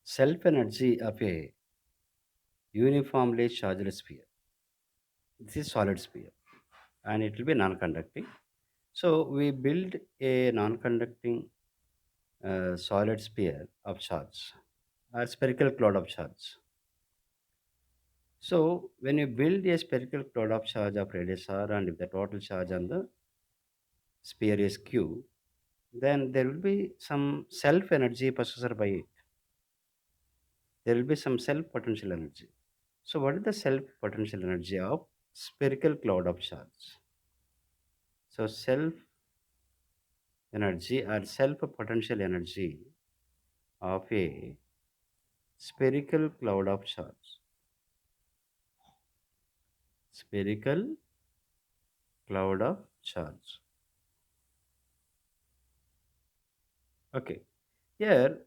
Self energy of a uniformly charged sphere. This is solid sphere and it will be non-conducting. So we build a non-conducting solid sphere of charge, a spherical cloud of charge. So when you build a spherical cloud of charge of radius r, and if the total charge on the sphere is q, then there will be some self energy possessed by it. There will be some self potential energy. So what is the self potential energy of spherical cloud of charge? So self energy or self potential energy of a spherical cloud of charge. Spherical cloud of charge. Okay. Here,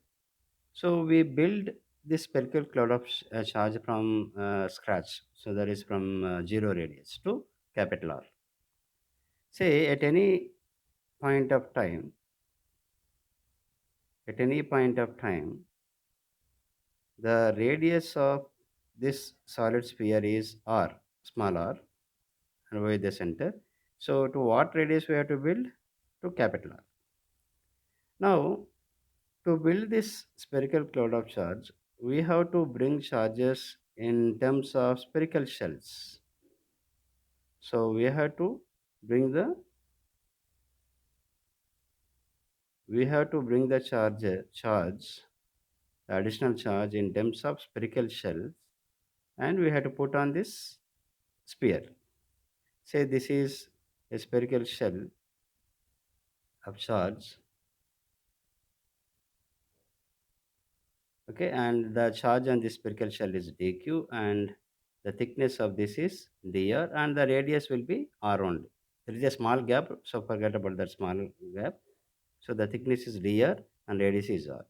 so we build this spherical cloud of charge from scratch. So that is from zero radius to capital R. Say point of time, at any point of time, the radius of this solid sphere is r, small r, and y the center. So to what radius we have to build? To capital R. Now, to build this spherical cloud of charge, we have to bring charges in terms of spherical shells. So bring the we have to bring the the additional charge in terms of spherical shells, and we have to put on this sphere. Say this is a spherical shell of charge, okay, and the charge on this spherical shell is dq, and the thickness of this is dr, and the radius will be r only. There is a small gap, so forget about that small gap. So the thickness is dr and radius is r.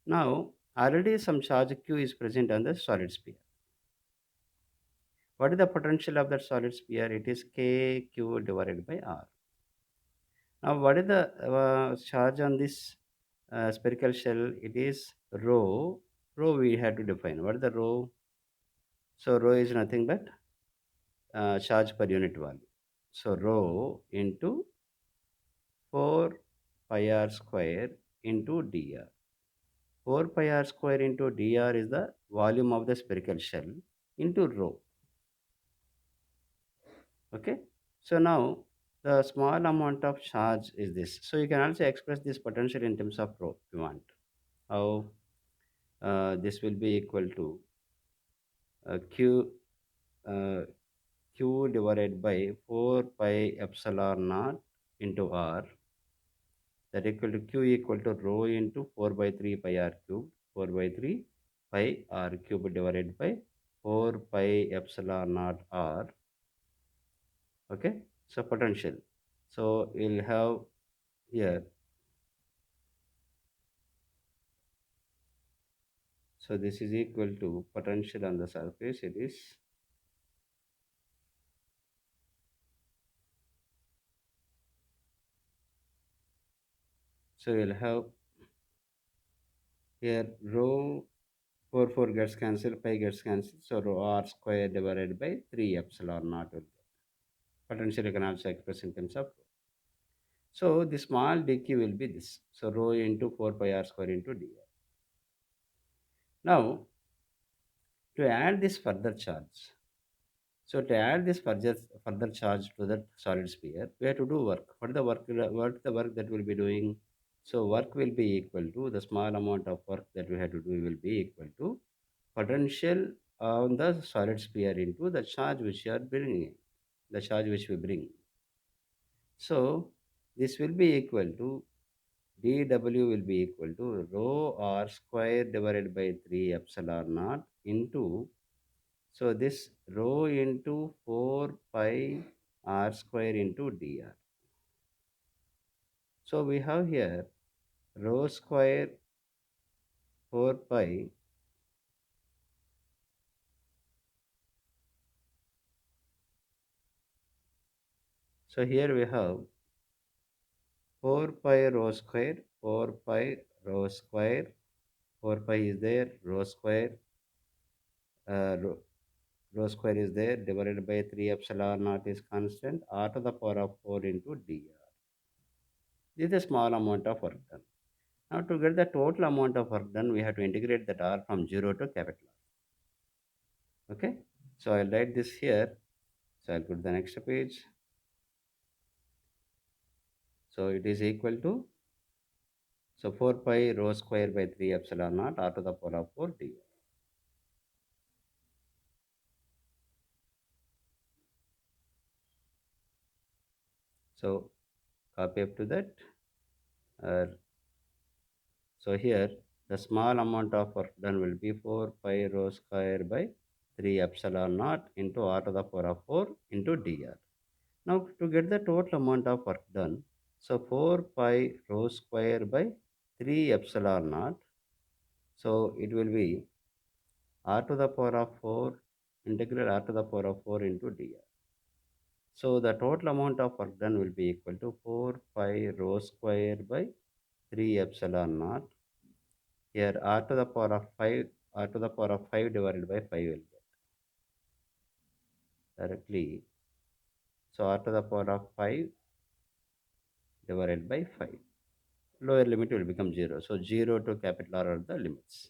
Now already some charge q is present on the solid sphere. What is the potential of that solid sphere? It is kq divided by r. Now, what is the charge on this spherical shell? It is rho. Rho we had to define. What is the rho? So rho is nothing but charge per unit volume. So rho into 4 pi r square into dr. 4 pi r square into dr is the volume of the spherical shell into rho. Okay. So now the small amount of charge is this. So you can also express this potential in terms of rho if you want. How this will be equal to q uh, q divided by 4 pi epsilon naught into r, that equal to q equal to rho into 4 by 3 pi r cube, 4 by 3 pi r cube divided by 4 pi epsilon naught r. Okay, so potential. So we'll have here, so this is equal to potential on the surface. It is, so we'll have here rho 4 4 gets cancelled, pi gets cancelled. So rho r square divided by 3 epsilon naught will be. Potential you can also express in terms of rho. So the small dq will be this. So rho into 4 pi r square into dr. Now to add this further charge. So to add this further charge to that solid sphere, we have to do work. What the work that we'll be doing? So work will be equal to the small amount of work that we have to do will be equal to potential on the solid sphere into the charge which you are bringing, the charge which we bring. So this will be equal to dw will be equal to rho r square divided by 3 epsilon naught into, so this rho into 4 pi r square into dr. So we have here rho square 4 pi, so here we have 4 pi rho square, 4 pi rho square 4 pi is there, rho square, uh, rho, rho square is there, divided by 3 epsilon naught is constant, r to the power of 4 into dr. This is a small amount of work done. Now to get the total amount of work done, we have to integrate that r from 0 to capital R. Okay, so I'll write this here. So I'll put the next page. So it is equal to, so 4 pi rho square by 3 epsilon naught r to the power of 4 dr. So copy up to that. Uh, so here the small amount of work done will be 4 pi rho square by 3 epsilon naught into r to the power of 4 into dr. Now to get the total amount of work done, so 4 pi rho square by 3 epsilon naught. So it will be r to the power of 4 integral r to the power of 4 into dr. So the total amount of work done will be equal to 4 pi rho square by 3 epsilon naught. Here r to the power of 5, r to the power of 5 divided by 5 will get directly. So r to the power of 5 divided by 5. Lower limit will become 0. So 0 to capital R are the limits.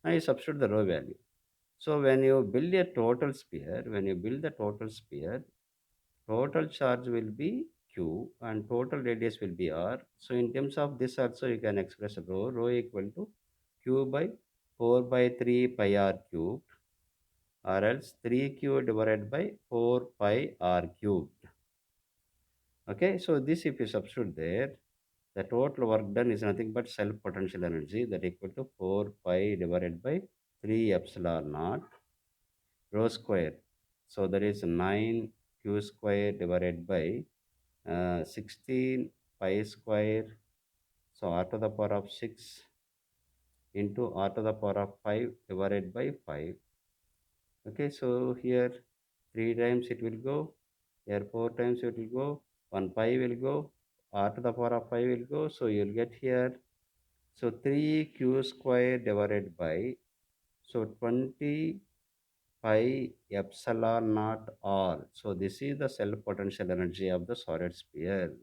Now you substitute the rho value. So when you build a total sphere, when you build the total sphere, total charge will be Q and total radius will be R. So in terms of this also you can express rho equal to Q by 4 by 3 pi R cubed, or else 3Q divided by 4 pi R cubed. Okay, so this if you substitute there, the total work done is nothing but self potential energy that equal to 4 pi divided by 3 epsilon naught rho square. So that is 9 q square divided by 16 pi square. So r to the power of 6 into r to the power of 5 divided by 5. Okay, so here 3 times it will go, here 4 times it will go, 1 pi will go, r to the power of 5 will go. So you'll get here, so 3q square divided by, so 20 pi epsilon naught r. So this is the self potential energy of the solid sphere.